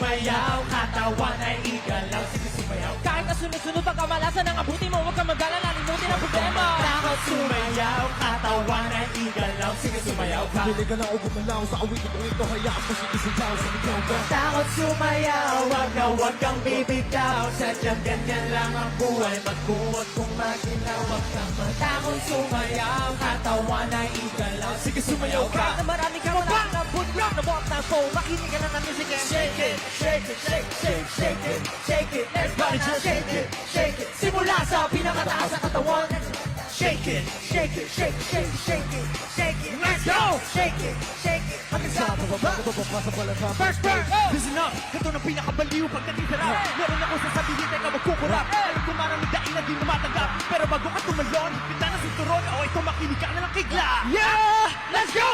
sumayaw, katawan ay igalaw. Sige sumayaw. Kahit na sunod-sunod ang kamalasan ng abuti mo, huwag kang mag-alala, nalimutin ang problema. Takot sumayaw, katawan ay igalaw. Sige sumayaw ka. Pili ka na o gumalaw sa awitin ko ito. Hayaan mo si isigaw sa ligaw ka. Takot sumayaw, wag kang bibitaw. Sadyang ganyan lang ang buhay. Magkuwag kung maginaw, wag kang matakot sumayaw, katawan ay igalaw. Sige sumayaw ka. Kahit na marami kang wala na budlak na bot na phone, makinig ka na ng music and Shake it, shake it, shake, shake, shake it, shake it. Everybody just shake it, shake it. Simula sa pinakataas sa katawan. Shake it, shake it, shake, shake, shake it, shake it. Let's go! Shake it, shake it. Hanggang sa pababa. First First, listen up. Ito na pinakabaliw pagdating sa rap. Meron ako sasabihin, teka magkukurap. Alam ko maraming daing na di matanggap. Pero bago ka tumalon, pinta na sinturon. O ito makinig ka na lang kigla. yeah! Let's go!